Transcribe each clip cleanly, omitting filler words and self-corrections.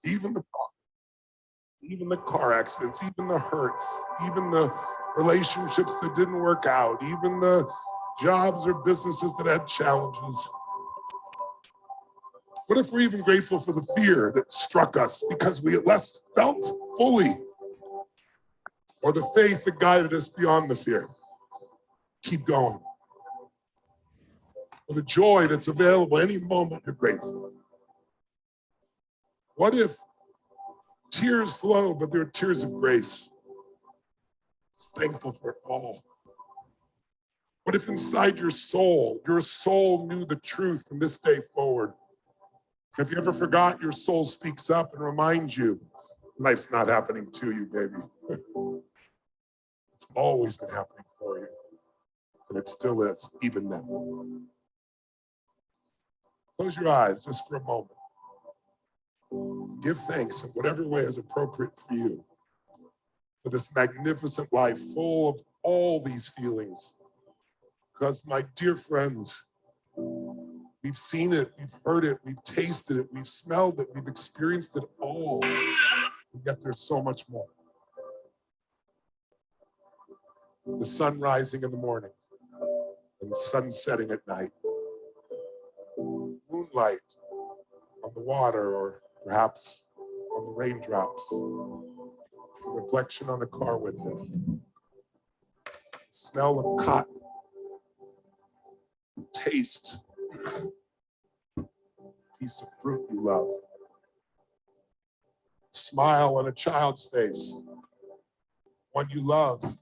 even the car accidents, even the hurts, even the relationships that didn't work out, even the jobs or businesses that had challenges. What if we're even grateful for the fear that struck us because we at least felt fully, or the faith that guided us beyond the fear? Keep going. Or the joy that's available any moment you're grateful. What if tears flow, but they're tears of grace? Just thankful for it all. What if inside your soul knew the truth from this day forward? If you ever forgot, your soul speaks up and reminds you, life's not happening to you, baby. It's always been happening for you. And it still is, even then. Close your eyes just for a moment. Give thanks in whatever way is appropriate for you for this magnificent life full of all these feelings. Because my dear friends, we've seen it, we've heard it, we've tasted it, we've smelled it, we've experienced it all. And yet there's so much more. The sun rising in the morning and the sun setting at night. Moonlight on the water or perhaps on the raindrops. The reflection on the car window. The smell of cotton. The taste of a piece of fruit you love. The smile on a child's face. One you love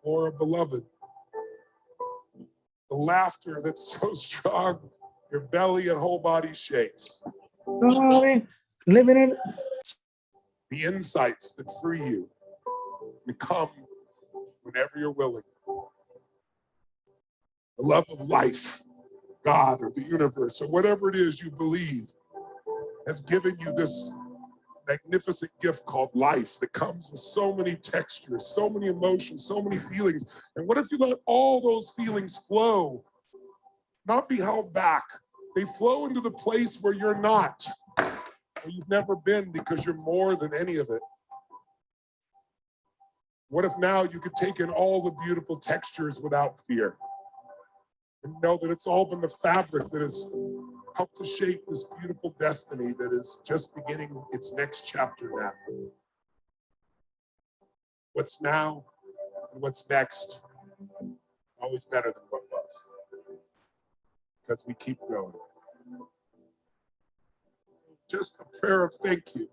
or a beloved. The laughter that's so strong, your belly and whole body shakes. Living in The insights that free you to come whenever you're willing. The love of life, God or the universe or whatever it is you believe has given you this magnificent gift called life that comes with so many textures, so many emotions, so many feelings. And what if you let all those feelings flow, not be held back? They flow into the place where you're not, where you've never been because you're more than any of it. What if now you could take in all the beautiful textures without fear and know that it's all been the fabric that has helped to shape this beautiful destiny that is just beginning its next chapter now. What's now and what's next, always better than what was, because we keep growing. Just a prayer of thank you,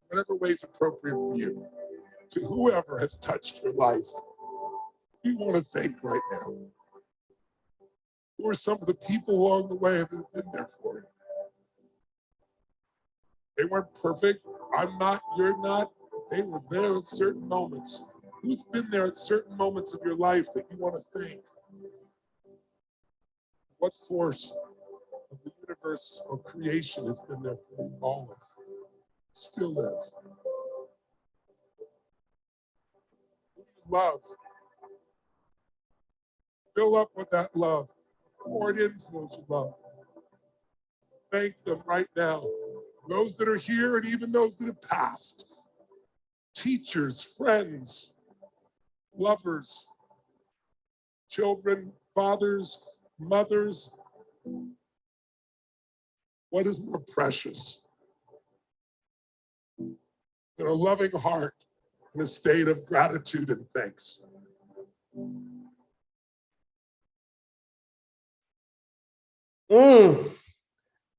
whatever way is appropriate for you, to whoever has touched your life. We want to thank right now. Who are some of the people along the way that have been there for you? They weren't perfect. I'm not, you're not. They were there at certain moments. Who's been there at certain moments of your life that you want to thank? What force of the universe or creation has been there for you always? Still is. Who you love. Fill up with that love. Pour it into those you love. Thank them right now. Those that are here and even those that have passed. Teachers, friends, lovers, children, fathers, mothers. What is more precious than a loving heart in a state of gratitude and thanks?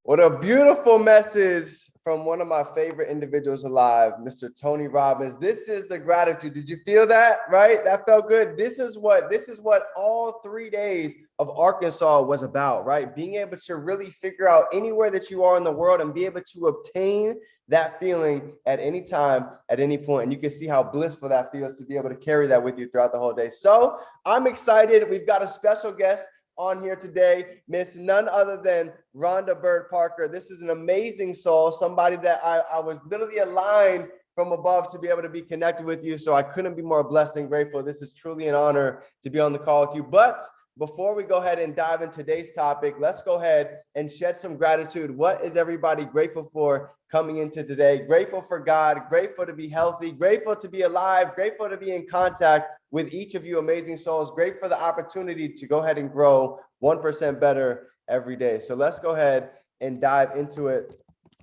What a beautiful message from one of my favorite individuals alive, Mr. Tony Robbins. This is the gratitude. Did you feel that? Right? That felt good. This is what all 3 days of Arkansas was about, right? Being able to really figure out anywhere that you are in the world and be able to obtain that feeling at any time, at any point. And you can see how blissful that feels to be able to carry that with you throughout the whole day. So I'm excited. We've got a special guest on here today, Miss none other than Rhonda Bird Parker. This is an amazing soul, somebody that I was literally aligned from above to be able to be connected with you. So I couldn't be more blessed and grateful. This is truly an honor to be on the call with you. But before we go ahead and dive into today's topic, let's go ahead and shed some gratitude. What is everybody grateful for coming into today? Grateful for God, grateful to be healthy, grateful to be alive, grateful to be in contact with each of you amazing souls, grateful for the opportunity to go ahead and grow 1% better every day. So let's go ahead and dive into it.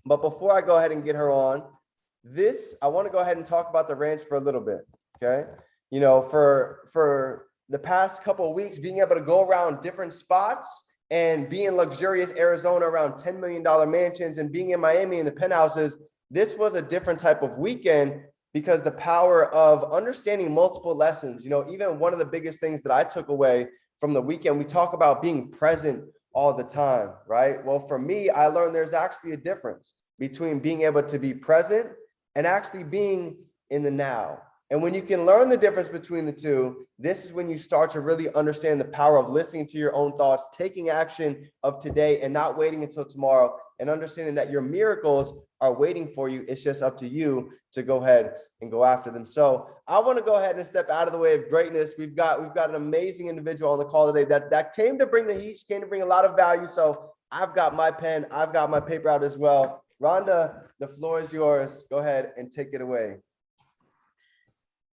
But before I go ahead and get her on, I want to go ahead and talk about the ranch for a little bit, okay? You know, for the past couple of weeks, being able to go around different spots and be in luxurious Arizona around $10 million mansions and being in Miami in the penthouses, this was a different type of weekend because the power of understanding multiple lessons. You know, even one of the biggest things that I took away from the weekend, we talk about being present all the time, right? Well, for me, I learned there's actually a difference between being able to be present and actually being in the now. And when you can learn the difference between the two, this is when you start to really understand the power of listening to your own thoughts, taking action of today and not waiting until tomorrow, and understanding that your miracles are waiting for you. It's just up to you to go ahead and go after them. So I want to go ahead and step out of the way of greatness. We've got an amazing individual on the call today that came to bring the heat, came to bring a lot of value. So I've got my pen, I've got my paper out as well. Rhonda, the floor is yours. Go ahead and take it away.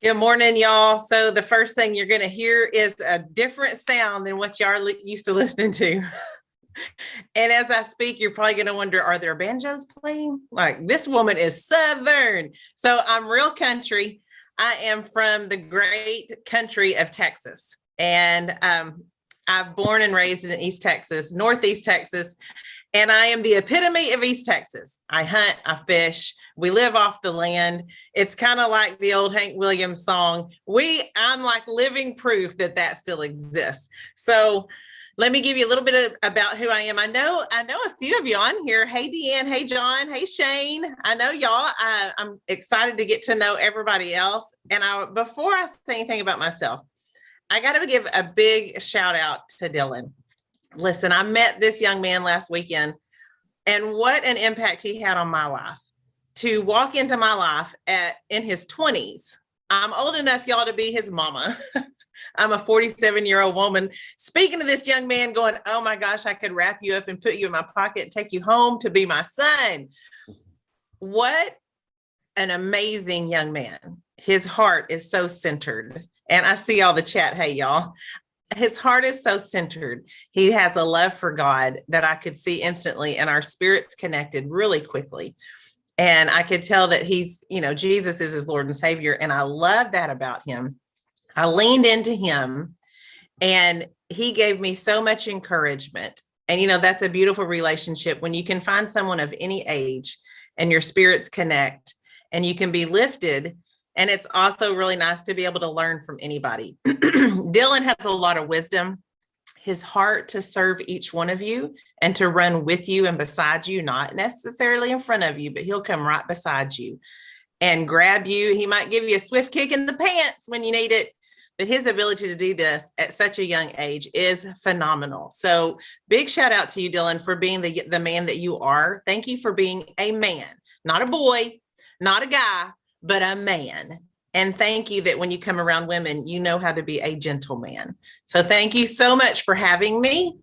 Good morning, y'all. So the first thing you're going to hear is a different sound than what y'all are used to listening to. And as I speak, you're probably going to wonder, are there banjos playing? Like, this woman is Southern. So I'm real country. I am from the great country of Texas. And I've born and raised in East Texas, Northeast Texas. And I am the epitome of East Texas. I hunt, I fish, we live off the land. It's kind of like the old Hank Williams song. I'm like living proof that still exists. So let me give you a little bit about who I am. I know a few of you on here. Hey, Deanne. Hey, John. Hey, Shane. I know y'all. I'm excited to get to know everybody else. And before I say anything about myself, I got to give a big shout out to Dylan. Listen, I met this young man last weekend, and what an impact he had on my life. To walk into my life in his 20s. I'm old enough, y'all, to be his mama. I'm a 47-year-old woman speaking to this young man going, oh my gosh, I could wrap you up and put you in my pocket and take you home to be my son. What an amazing young man. His heart is so centered. And I see all the chat. Hey, y'all. His heart is so centered. He has a love for God that I could see instantly, and our spirits connected really quickly. And I could tell that Jesus is his Lord and Savior. And I love that about him. I leaned into him and he gave me so much encouragement. And, that's a beautiful relationship when you can find someone of any age and your spirits connect and you can be lifted. And it's also really nice to be able to learn from anybody. Dylan has a lot of wisdom. His heart to serve each one of you and to run with you and beside you, not necessarily in front of you, but he'll come right beside you and grab you. He might give you a swift kick in the pants when you need it, but his ability to do this at such a young age is phenomenal. So big shout out to you, Dylan, for being the man that you are. Thank you for being a man, not a boy, not a guy, but a man. And thank you that when you come around women, you know how to be a gentleman. So thank you so much for having me.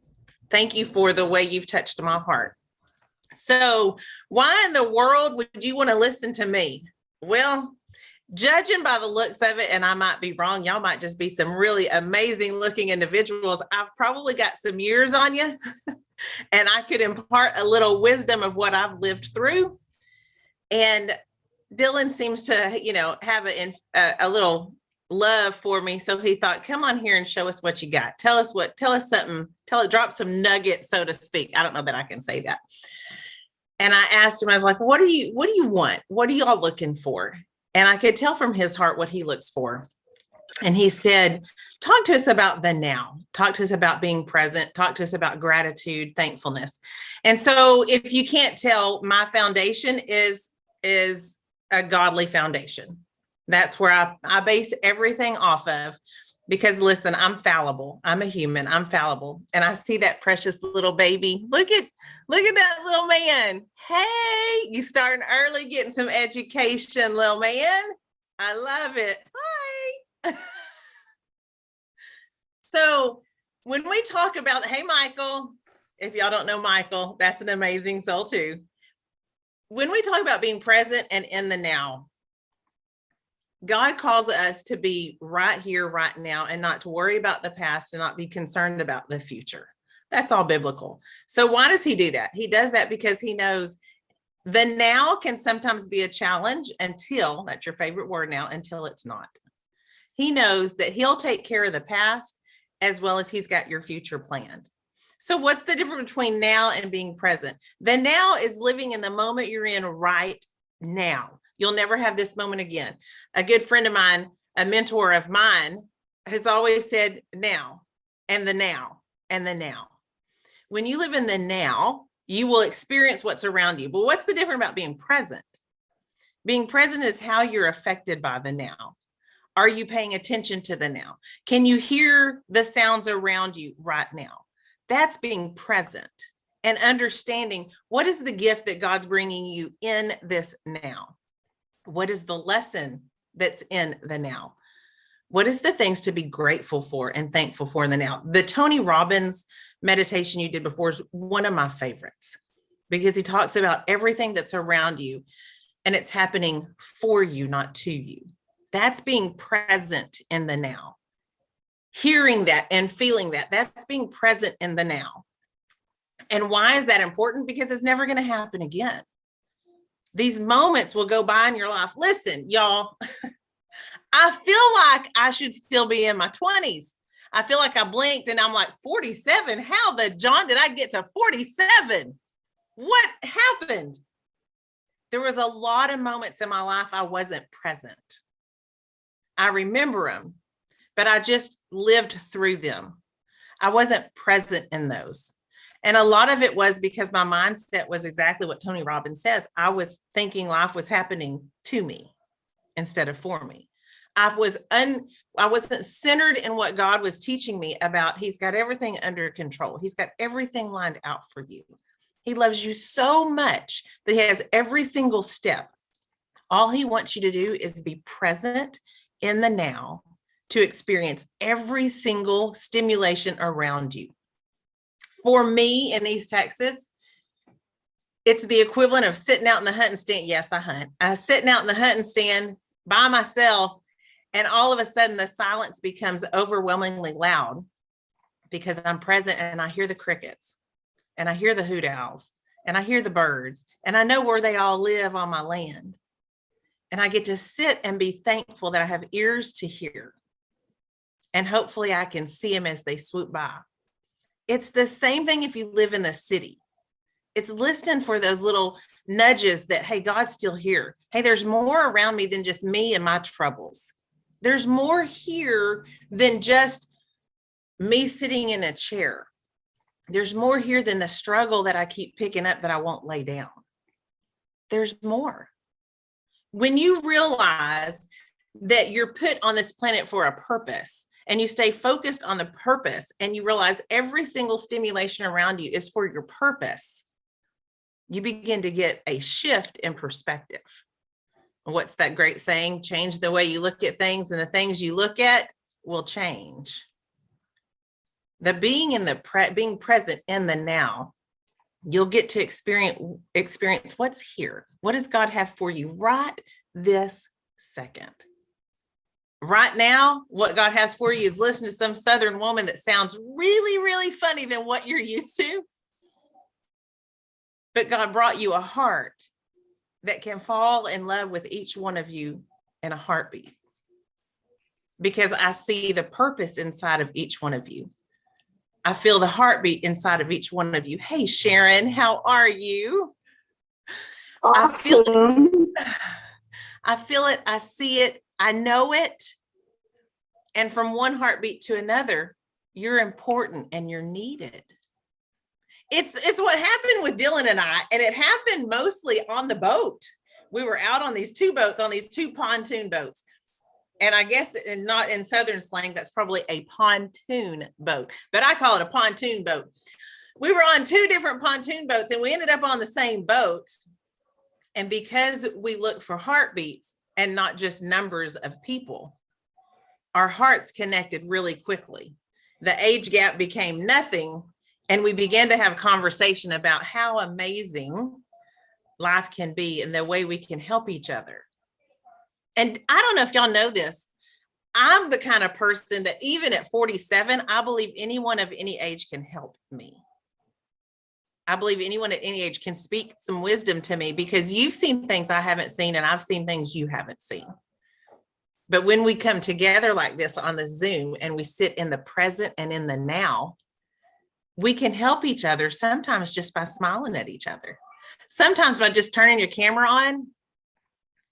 Thank you for the way you've touched my heart. So why in the world would you want to listen to me? Well, judging by the looks of it, and I might be wrong, y'all might just be some really amazing looking individuals. I've probably got some years on you and I could impart a little wisdom of what I've lived through. And Dylan seems to, have a little love for me. So he thought, come on here and show us what you got. Tell us something, drop some nuggets, so to speak. I don't know that I can say that. And I asked him, I was like, what do you want? What are y'all looking for? And I could tell from his heart what he looks for. And he said, talk to us about the now. Talk to us about being present. Talk to us about gratitude, thankfulness. And so if you can't tell, my foundation is a godly foundation. That's where I base everything off of, because listen, I'm fallible. I'm a human. I'm fallible. And I see that precious little baby. Look at that little man. Hey, you starting early, getting some education, little man. I love it. Hi. So When we talk about, hey, Michael, if y'all don't know Michael, that's an amazing soul too. When we talk about being present and in the now, God calls us to be right here, right now, and not to worry about the past and not be concerned about the future. That's all biblical. So why does he do that? He does that because he knows the now can sometimes be a challenge until, that's your favorite word now, until it's not. He knows that he'll take care of the past as well as he's got your future planned. So what's the difference between now and being present? The now is living in the moment you're in right now. You'll never have this moment again. A good friend of mine, a mentor of mine, has always said now and the now and the now. When you live in the now, you will experience what's around you. But what's the difference about being present? Being present is how you're affected by the now. Are you paying attention to the now? Can you hear the sounds around you right now? That's being present and understanding what is the gift that God's bringing you in this now. What is the lesson that's in the now? What is the things to be grateful for and thankful for in the now? The Tony Robbins meditation you did before is one of my favorites because he talks about everything that's around you and it's happening for you, not to you. That's being present in the now. Hearing that and feeling that, that's being present in the now. And why is that important? Because it's never going to happen again. These moments will go by in your life. Listen, y'all, I feel like I should still be in my 20s. I feel like I blinked and I'm like 47. How the John did I get to 47? What happened? There was a lot of moments in my life I wasn't present. I remember them, but I just lived through them. I wasn't present in those. And a lot of it was because my mindset was exactly what Tony Robbins says. I was thinking life was happening to me instead of for me. I wasn't centered in what God was teaching me about. He's got everything under control. He's got everything lined out for you. He loves you so much that he has every single step. All he wants you to do is be present in the now to experience every single stimulation around you. For me in East Texas, it's the equivalent of sitting out in the hunting stand. Yes, I hunt. I was sitting out in the hunting stand by myself, and all of a sudden the silence becomes overwhelmingly loud because I'm present and I hear the crickets and I hear the hoot owls and I hear the birds and I know where they all live on my land. And I get to sit and be thankful that I have ears to hear. And hopefully I can see them as they swoop by. It's the same thing if you live in the city. It's listening for those little nudges that, hey, God's still here. Hey, there's more around me than just me and my troubles. There's more here than just me sitting in a chair. There's more here than the struggle that I keep picking up that I won't lay down. There's more. When you realize that you're put on this planet for a purpose and you stay focused on the purpose and you realize every single stimulation around you is for your purpose, you begin to get a shift in perspective. What's that great saying? Change the way you look at things and the things you look at will change. The being present in the now, you'll get to experience what's here. What does God have for you right this second? Right now, what God has for you is listen to some Southern woman that sounds really, really funny than what you're used to. But God brought you a heart that can fall in love with each one of you in a heartbeat. Because I see the purpose inside of each one of you. I feel the heartbeat inside of each one of you. Hey, Sharon, how are you? Awesome. I feel it. I see it. I know it. And from one heartbeat to another, you're important and you're needed. It's what happened with Dylan and I, and it happened mostly on the boat. We were out on these two boats, on these two pontoon boats. And I guess not in Southern slang, that's probably a pontoon boat, but I call it a pontoon boat. We were on two different pontoon boats and we ended up on the same boat. And because we look for heartbeats and not just numbers of people, our hearts connected really quickly. the age gap became nothing. And we began to have conversation about how amazing life can be and the way we can help each other. And I don't know if y'all know this. I'm the kind of person that even at 47, I believe anyone of any age can help me. I believe anyone at any age can speak some wisdom to me, because you've seen things I haven't seen and I've seen things you haven't seen. But when we come together like this on the Zoom and we sit in the present and in the now, we can help each other, sometimes just by smiling at each other. Sometimes by just turning your camera on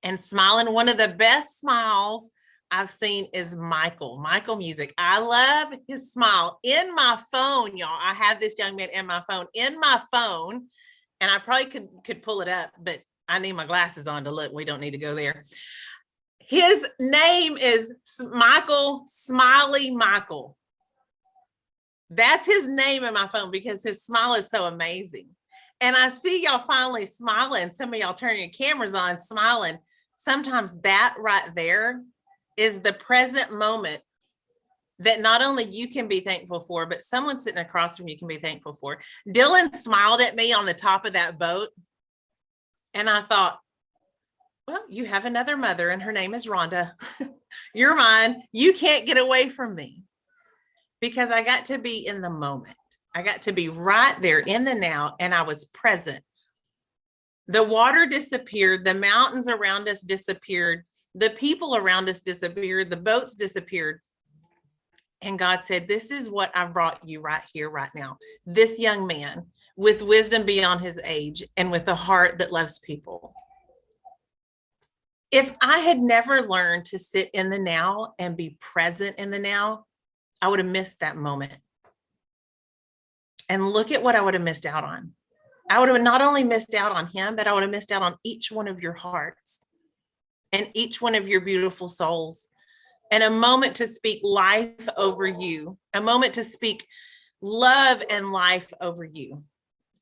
and smiling. One of the best smiles I've seen is Michael Music. I love his smile. In my phone, y'all, I have this young man in my phone, and I probably could pull it up, but I need my glasses on to look. We don't need to go there. His name is Michael, Smiley Michael. That's his name in my phone because his smile is so amazing. And I see y'all finally smiling. Some of y'all turning your cameras on, smiling. Sometimes that right there is the present moment that not only you can be thankful for, but someone sitting across from you can be thankful for. Dylan smiled at me on the top of that boat. And I thought, well, you have another mother and her name is Rhonda. You're mine. You can't get away from me, because I got to be in the moment. I got to be right there in the now, and I was present. The water disappeared. The mountains around us disappeared. The people around us disappeared. The boats disappeared. And God said, this is what I brought you right here, right now. This young man with wisdom beyond his age and with a heart that loves people. If I had never learned to sit in the now and be present in the now, I would have missed that moment. And look at what I would have missed out on. I would have not only missed out on him, but I would have missed out on each one of your hearts and each one of your beautiful souls. And a moment to speak life over you, a moment to speak love and life over you.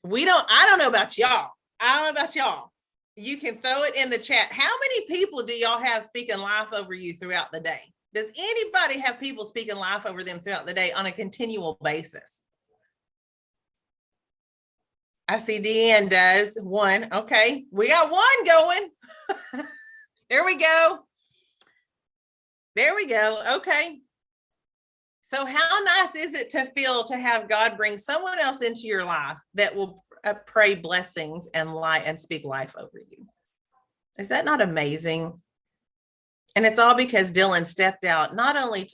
I don't know about y'all. I don't know about y'all. You can throw it in the chat. How many people do y'all have speaking life over you throughout the day? Does anybody have people speaking life over them throughout the day on a continual basis? I see Deanne does. One. Okay. We got one going. There we go. There we go. Okay. So how nice is it to feel to have God bring someone else into your life that will pray blessings and lie and speak life over you? Is that not amazing? And it's all because Dylan stepped out, not only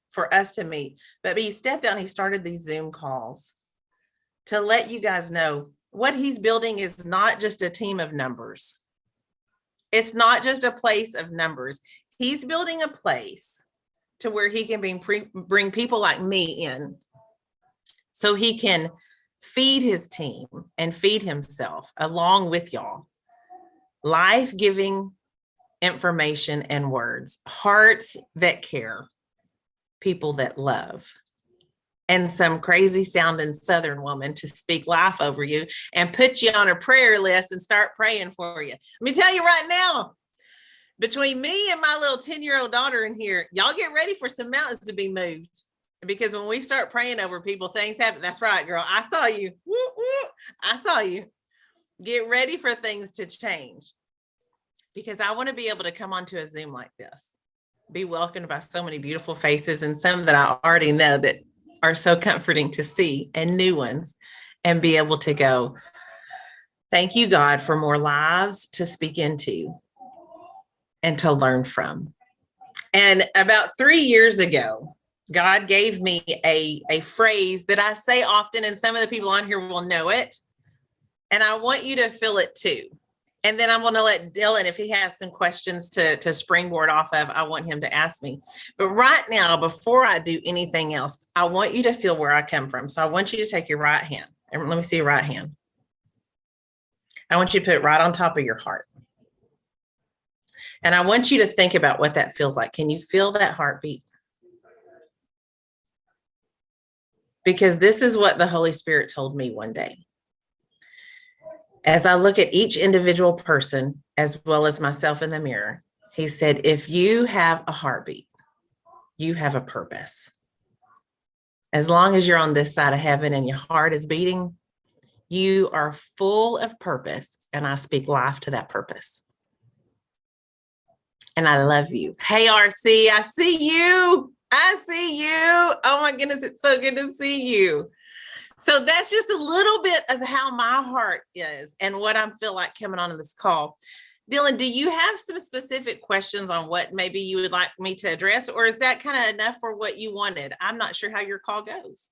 for us to meet, but he stepped out and he started these Zoom calls to let you guys know what he's building is not just a team of numbers. It's not just a place of numbers. He's building a place to where he can bring people like me in so he can feed his team and feed himself along with y'all. Life-giving information and words, hearts that care, people that love, and some crazy sounding Southern woman to speak life over you and put you on a prayer list and start praying for you. Let me tell you right now, between me and my little 10-year-old daughter in here, y'all get ready for some mountains to be moved, because when we start praying over people, things happen. That's right, girl. I saw you. Woo, woo. I saw you. Get ready for things to change, because I want to be able to come onto a Zoom like this, be welcomed by so many beautiful faces, and some that I already know that are so comforting to see, and new ones, and be able to go, thank you, God, for more lives to speak into and to learn from. And about 3 years ago, God gave me a phrase that I say often, and some of the people on here will know it. And I want you to feel it too. And then I'm going to let Dylan, if he has some questions to springboard off of, I want him to ask me. But right now, before I do anything else, I want you to feel where I come from. So I want you to take your right hand. And let me see your right hand. I want you to put it right on top of your heart. And I want you to think about what that feels like. Can you feel that heartbeat? Because this is what the Holy Spirit told me one day. As I look at each individual person, as well as myself in the mirror, he said, if you have a heartbeat, you have a purpose. as long as you're on this side of heaven and your heart is beating, you are full of purpose. And I speak life to that purpose. And I love you. Hey, RC, I see you. I see you. Oh my goodness, it's so good to see you. So that's just a little bit of how my heart is and what I feel like coming on in this call. Dylan, do you have some specific questions on what maybe you would like me to address, or is that kind of enough for what you wanted? I'm not sure how your call goes.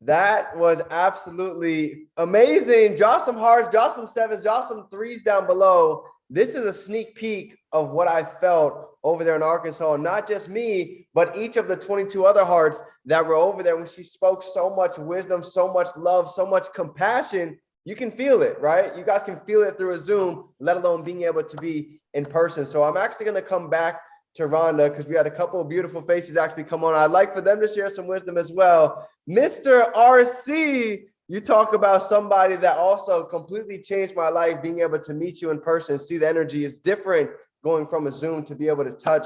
That was absolutely amazing. Drop some hearts, drop some sevens, drop some threes down below. This is a sneak peek of what I felt over there in Arkansas. Not just me, but each of the 22 other hearts that were over there when she spoke so much wisdom, so much love, so much compassion. You can feel it, right? You guys can feel it through a Zoom, let alone being able to be in person. So I'm actually going to come back to Rhonda because we had a couple of beautiful faces actually come on. I'd like for them to share some wisdom as well. Mr. RC, you talk about somebody that also completely changed my life, being able to meet you in person, see the energy is different going from a Zoom to be able to touch,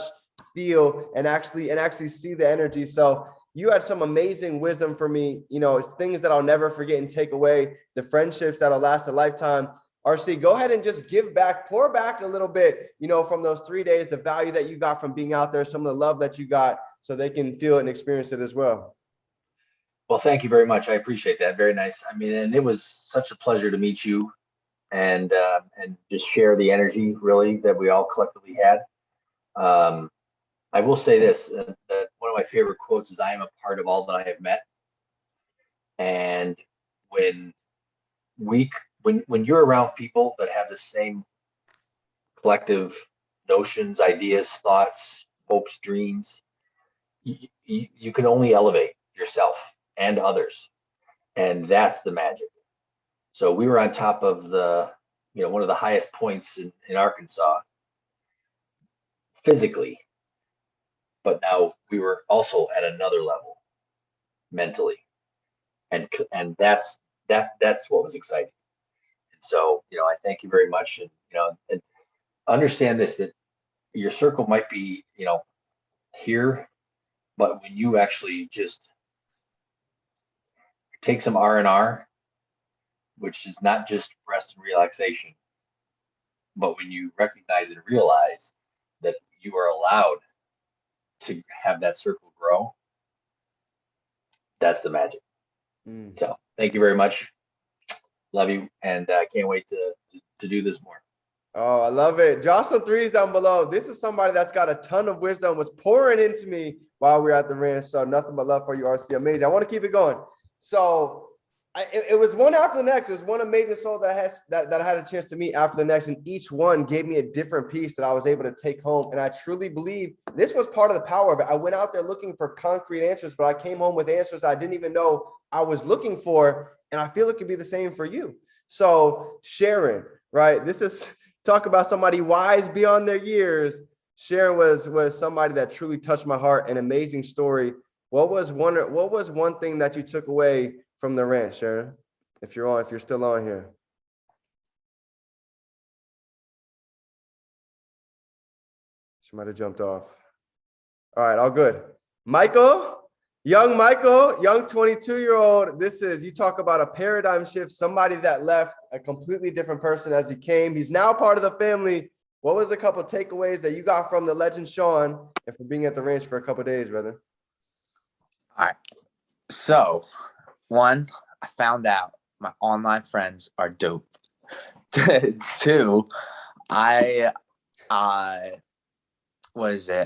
feel, and actually see the energy. So you had some amazing wisdom for me, you know, it's things that I'll never forget and take away, the friendships that'll last a lifetime. RC, go ahead and just give back, pour back a little bit, you know, from those 3 days, the value that you got from being out there, some of the love that you got, so they can feel it and experience it as well. Well, thank you very much. I appreciate that. Very nice. I mean, and it was such a pleasure to meet you and just share the energy really that we all collectively had. I will say this, that one of my favorite quotes is, "I am a part of all that I have met." And when you're around people that have the same collective notions, ideas, thoughts, hopes, dreams, you can only elevate yourself and others. And that's the magic. So we were on top of the, one of the highest points in Arkansas physically, but now we were also at another level mentally. And that's what was exciting. And so, I thank you very much. And understand this, that your circle might be, here, but when you actually just take some R&R, which is not just rest and relaxation, but when you recognize and realize that you are allowed to have that circle grow, that's the magic. So thank you very much. Love you. And I can't wait to do this more. Oh, I love it. Drop some threes down below. This is somebody that's got a ton of wisdom, was pouring into me while we were at the ranch. So nothing but love for you, RC. Amazing. I want to keep it going. So it was one after the next. It was one amazing soul that I had a chance to meet after the next. And each one gave me a different piece that I was able to take home. And I truly believe this was part of the power of it. I went out there looking for concrete answers, but I came home with answers I didn't even know I was looking for. And I feel it could be the same for you. So Sharon, right? This is talk about somebody wise beyond their years. Sharon was somebody that truly touched my heart. An amazing story. What was one thing that you took away from the ranch, Sharon? If you're still on here. She might have jumped off. All right, all good. Michael, young 22-year-old. You talk about a paradigm shift, somebody that left a completely different person as he came. He's now part of the family. What was a couple of takeaways that you got from the legend Sean and from being at the ranch for a couple of days, brother? All right. So, one, I found out my online friends are dope. Two, I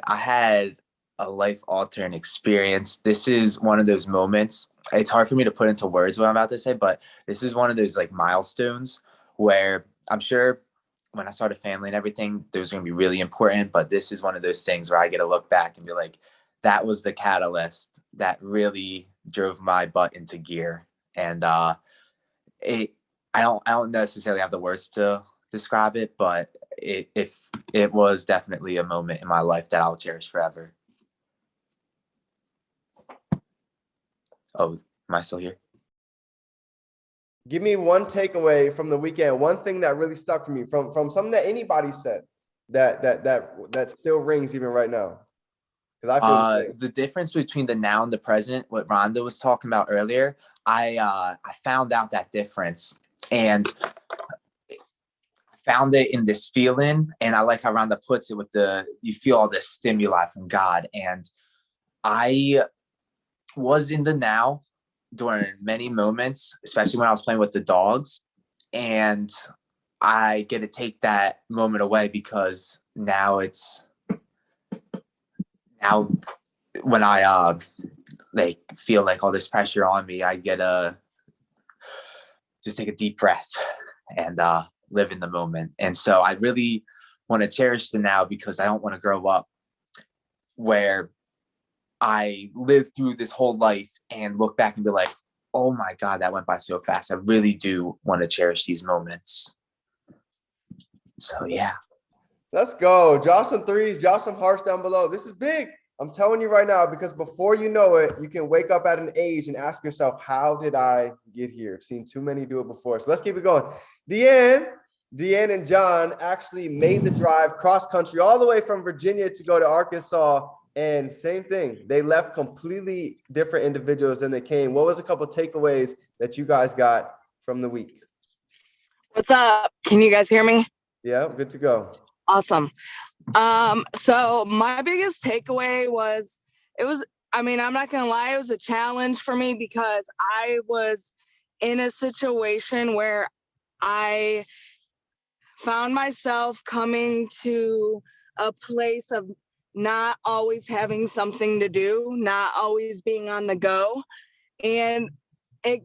had a life-altering experience. This is one of those moments. It's hard for me to put into words what I'm about to say, but this is one of those like milestones where I'm sure when I start a family and everything, those are going to be really important. But this is one of those things where I get to look back and be like, that was the catalyst that really drove my butt into gear. And I don't necessarily have the words to describe it, but it was definitely a moment in my life that I'll cherish forever. Oh, am I still here? Give me one takeaway from the weekend, one thing that really stuck for me from something that anybody said that still rings even right now. Because I feel the same. The difference between the now and the present, what Rhonda was talking about earlier, I found out that difference, and found it in this feeling. And I like how Rhonda puts it with you feel all this stimuli from God. And I was in the now during many moments, especially when I was playing with the dogs. And I get to take that moment away because now when I like feel like all this pressure on me, I get to just take a deep breath and live in the moment. And so I really want to cherish the now, because I don't want to grow up where I lived through this whole life and look back and be like, oh my God, that went by so fast. I really do want to cherish these moments. So yeah. Let's go. Drop some threes, drop some hearts down below. This is big. I'm telling you right now, because before you know it, you can wake up at an age and ask yourself, how did I get here? I've seen too many do it before. So let's keep it going. Deanne and John actually made the drive cross country all the way from Virginia to go to Arkansas. And same thing, they left completely different individuals than they came. What was a couple takeaways that you guys got from the week? What's up? Can you guys hear me? Yeah, good to go. Awesome. So my biggest takeaway was, I'm not gonna lie, it was a challenge for me because I was in a situation where I found myself coming to a place of not always having something to do, not always being on the go. And it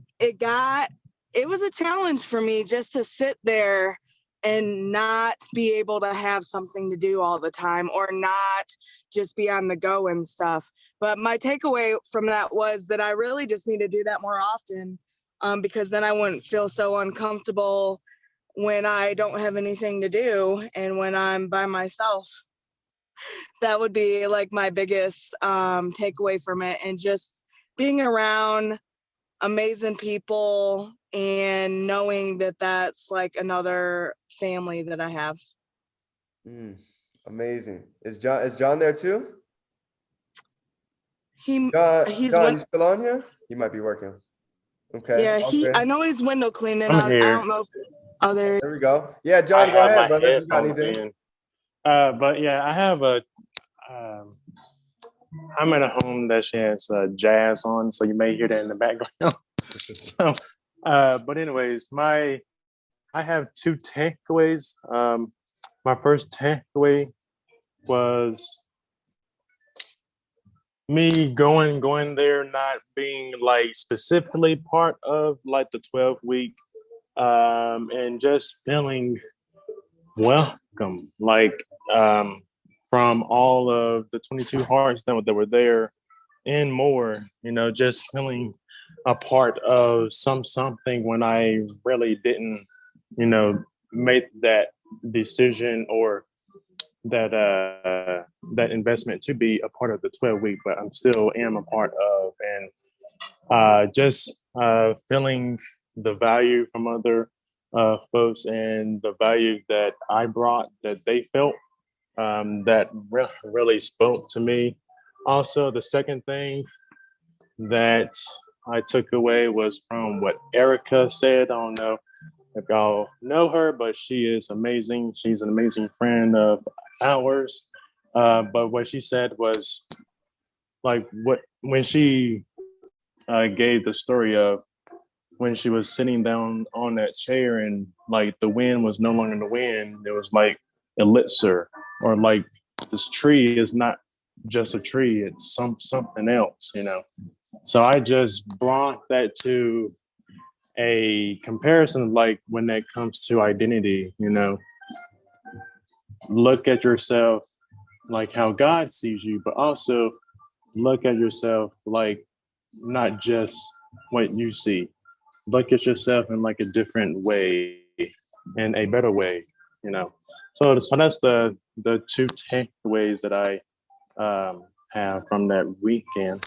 was a challenge for me just to sit there and not be able to have something to do all the time, or not just be on the go and stuff. But my takeaway from that was that I really just need to do that more often, because then I wouldn't feel so uncomfortable when I don't have anything to do and when I'm by myself. That would be like my biggest takeaway from it, and just being around amazing people and knowing that that's like another family that I have. Amazing. Is John there too? He's John, you still on here? He might be working. Okay. Yeah, okay. I know he's window cleaning. I'm here. I don't know if other. There we go. Yeah, John, I go have ahead, my brother. You got headphones anything? in. But yeah, I have I'm at a home that she has jazz on, so you may hear that in the background. So, but anyways, I have two takeaways. My first takeaway was me going there, not being like specifically part of like the 12-week, and just feeling welcome, like from all of the 22 hearts that were there and more, just feeling a part of something when I really didn't, make that decision or that investment to be a part of the 12-week, but I'm still am a part of, and just feeling the value from other folks and the value that I brought that they felt, that really spoke to me. Also, the second thing that I took away was from what Erica said. I don't know if y'all know her, but she is amazing. She's an amazing friend of ours. But what she said was like when she gave the story of when she was sitting down on that chair and like the wind was no longer the wind, it was like elixir, or like this tree is not just a tree, it's something else, So I just brought that to a comparison, like when it comes to identity, look at yourself like how God sees you, but also look at yourself like not just what you see. Look at yourself in like a different way, in a better way, So that's the two takeaways that I have from that weekend.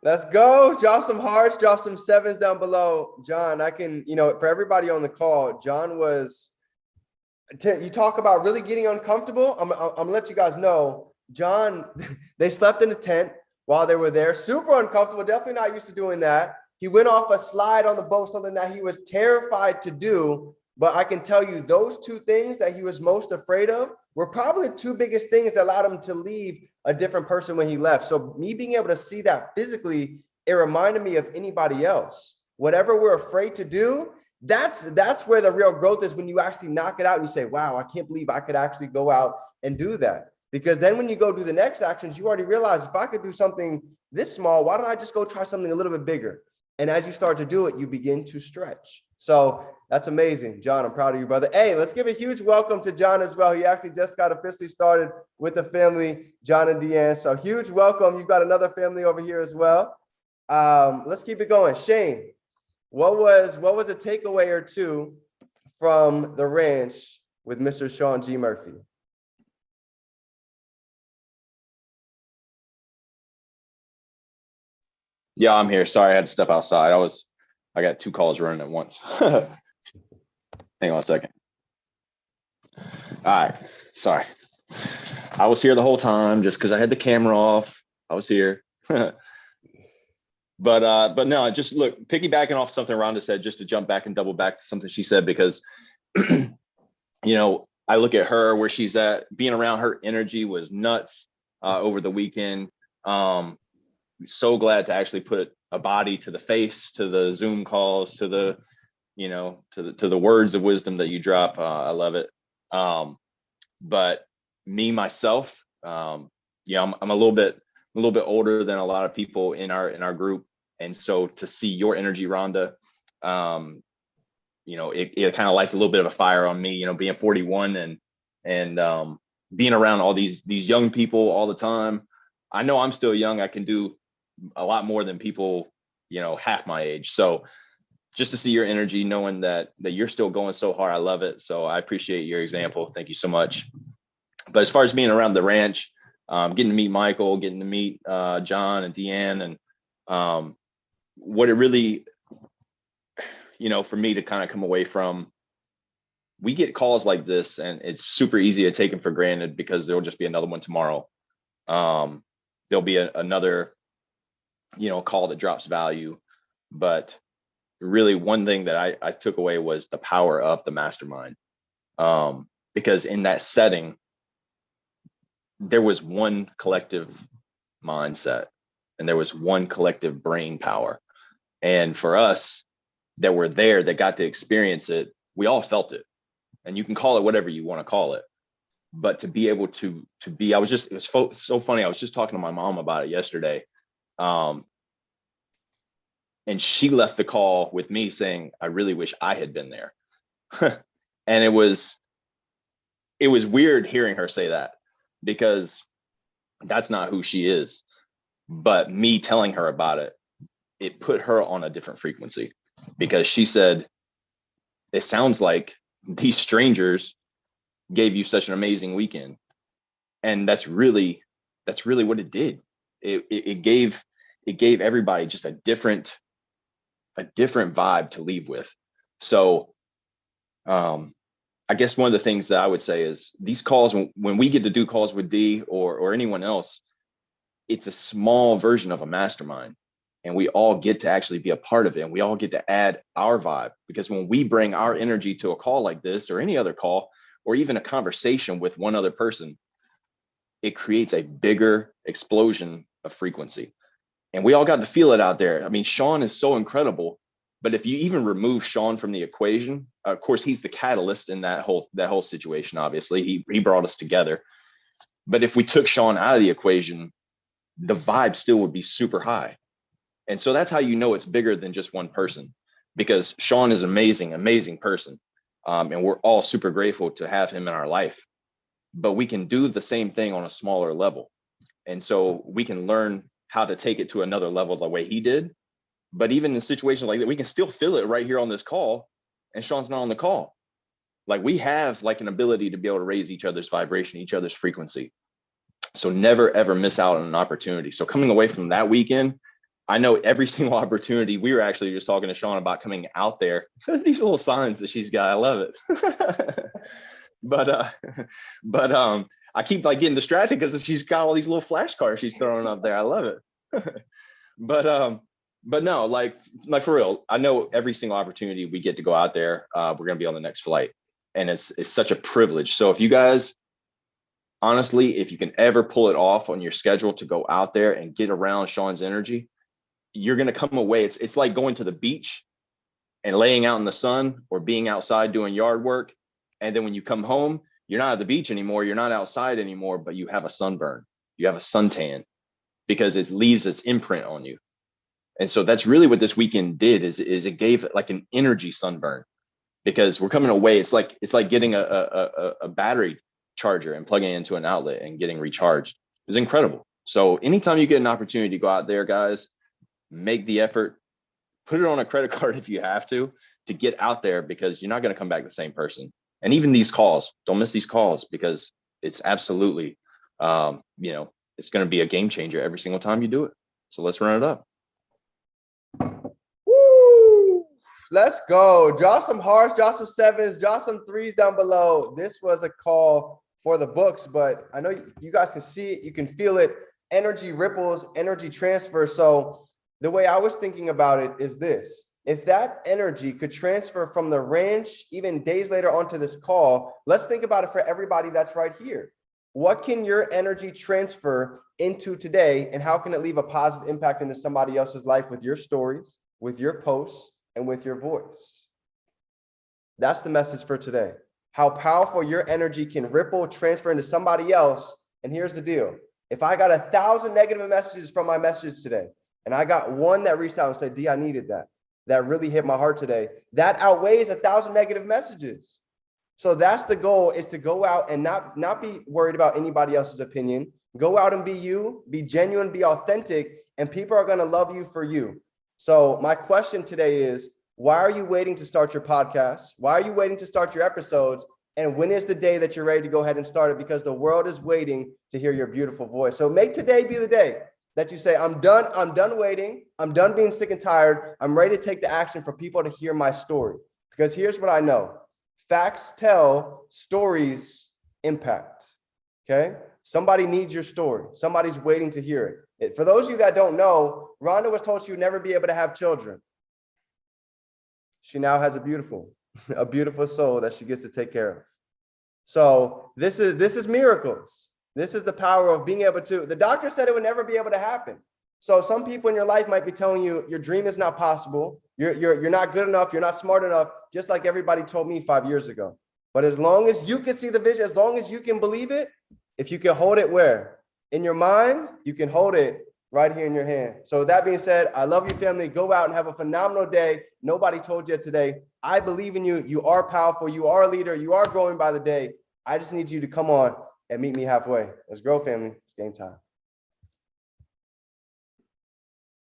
Let's go. Drop some hearts, drop some sevens down below. John, I can, for everybody on the call, John was, you talk about really getting uncomfortable. I'm gonna let you guys know, John, they slept in a tent while they were there. Super uncomfortable. Definitely not used to doing that. He went off a slide on the boat, something that he was terrified to do. But I can tell you those two things that he was most afraid of were probably the two biggest things that allowed him to leave a different person when he left. So me being able to see that physically, it reminded me of anybody else. Whatever we're afraid to do, that's where the real growth is, when you actually knock it out and you say, wow, I can't believe I could actually go out and do that. Because then when you go do the next actions, you already realize, if I could do something this small, why don't I just go try something a little bit bigger? And as you start to do it, you begin to stretch. So that's amazing. John, I'm proud of you, brother. Hey, let's give a huge welcome to John as well. He actually just got officially started with the family, John and Deanne. So huge welcome. You've got another family over here as well. Let's keep it going. Shane, what was a takeaway or two from the ranch with Mr. Sean G. Murphy? Yeah, I'm here. Sorry, I had to step outside. I got 2 calls running at once. Hang on a second. All right. Sorry. I was here the whole time just because I had the camera off. I was here. But no, just look, piggybacking off something Rhonda said, just to jump back and double back to something she said, because you know, I look at her where she's at. Being around her energy was nuts over the weekend. So glad to actually put a body to the face, to the Zoom calls, to the, you know, to the words of wisdom that you drop. I love it. But me, myself, yeah, I'm a little bit older than a lot of people in our group. And so to see your energy, Rhonda, you know, it kind of lights a little bit of a fire on me, you know, being 41 and being around all these young people all the time. I know I'm still young. I can do a lot more than people, you know, half my age. So just to see your energy, knowing that you're still going so hard, I love it. So I appreciate your example. Thank you so much. But as far as being around the ranch, getting to meet Michael, getting to meet John and Deanne, and what it really, you know, for me to kind of come away from, we get calls like this and it's super easy to take them for granted because there'll just be another one tomorrow. There'll be another, you know, call that drops value. But really one thing that I took away was the power of the mastermind. Because in that setting, there was one collective mindset and there was one collective brain power. And for us that were there, that got to experience it, we all felt it. And you can call it whatever you want to call it. But to be able to be, it was so funny. I was just talking to my mom about it yesterday. And she left the call with me saying, I really wish I had been there. And it was weird hearing her say that, because that's not who she is. But me telling her about it, it put her on a different frequency, because she said, it sounds like these strangers gave you such an amazing weekend. And that's really what it did. It gave everybody just a different vibe to leave with. So I guess one of the things that I would say is these calls, when we get to do calls with D or anyone else, it's a small version of a mastermind, and we all get to actually be a part of it, and we all get to add our vibe. Because when we bring our energy to a call like this or any other call, or even a conversation with one other person, it creates a bigger explosion of frequency. And we all got to feel it out there. I mean, Sean is so incredible, but if you even remove Sean from the equation, of course, he's the catalyst in that whole situation. Obviously, he brought us together. But if we took Sean out of the equation, the vibe still would be super high. And so that's how you know it's bigger than just one person, because Sean is an amazing person. And we're all super grateful to have him in our life. But we can do the same thing on a smaller level. And so we can learn how to take it to another level the way he did. But even in situations like that, we can still feel it right here on this call, and Sean's not on the call. Like, we have like an ability to be able to raise each other's vibration, each other's frequency. So never, ever miss out on an opportunity. So coming away from that weekend, I know every single opportunity. We were actually just talking to Sean about coming out there. These little signs that she's got, I love it. But I keep like getting distracted because she's got all these little flashcards she's throwing up there. I love it. But no, like for real, I know every single opportunity we get to go out there, we're gonna be on the next flight. And it's such a privilege. So if you guys, honestly, if you can ever pull it off on your schedule to go out there and get around Sean's energy, you're gonna come away. It's like going to the beach and laying out in the sun or being outside doing yard work. And then when you come home, you're not at the beach anymore, you're not outside anymore, but you have a sunburn, you have a suntan, because it leaves its imprint on you. And so that's really what this weekend did, is it gave like an energy sunburn, because we're coming away. It's like getting a battery charger and plugging it into an outlet and getting recharged. It's incredible. So anytime you get an opportunity to go out there, guys, make the effort, put it on a credit card if you have to get out there, because you're not going to come back the same person. And even these calls, don't miss these calls, because it's absolutely, it's going to be a game changer every single time you do it. So let's run it up. Woo! Let's go. Draw some hearts, draw some sevens, draw some threes down below. This was a call for the books, but I know you guys can see it, you can feel it. Energy ripples, energy transfer. So the way I was thinking about it is this: if that energy could transfer from the ranch even days later onto this call, let's think about it for everybody that's right here. What can your energy transfer into today, and how can it leave a positive impact into somebody else's life with your stories, with your posts, and with your voice? That's the message for today. How powerful your energy can ripple, transfer into somebody else. And here's the deal: if I got 1,000 negative messages from my message today, and I got one that reached out and said, D, I needed that really hit my heart today, that outweighs 1,000 negative messages. So that's the goal, is to go out and not be worried about anybody else's opinion. Go out and be you, be genuine, be authentic, and people are going to love you for you. So my question today is, why are you waiting to start your podcast? Why are you waiting to start your episodes? And when is the day that you're ready to go ahead and start it? Because the world is waiting to hear your beautiful voice. So make today be the day that you say, I'm done waiting. I'm done being sick and tired. I'm ready to take the action for people to hear my story. Because here's what I know: facts tell, stories impact. Okay? Somebody needs your story. Somebody's waiting to hear it. For those of you that don't know, Rhonda was told she would never be able to have children. She now has a beautiful soul that she gets to take care of. So this is miracles. This is the power of being able to. The doctor said it would never be able to happen. So some people in your life might be telling you your dream is not possible. You're not good enough. You're not smart enough, just like everybody told me 5 years ago. But as long as you can see the vision, as long as you can believe it, if you can hold it where? In your mind, you can hold it right here in your hand. So that being said, I love you, family. Go out and have a phenomenal day. Nobody told you today. I believe in you. You are powerful. You are a leader. You are growing by the day. I just need you to come on and meet me halfway. Let's grow, family. It's game time.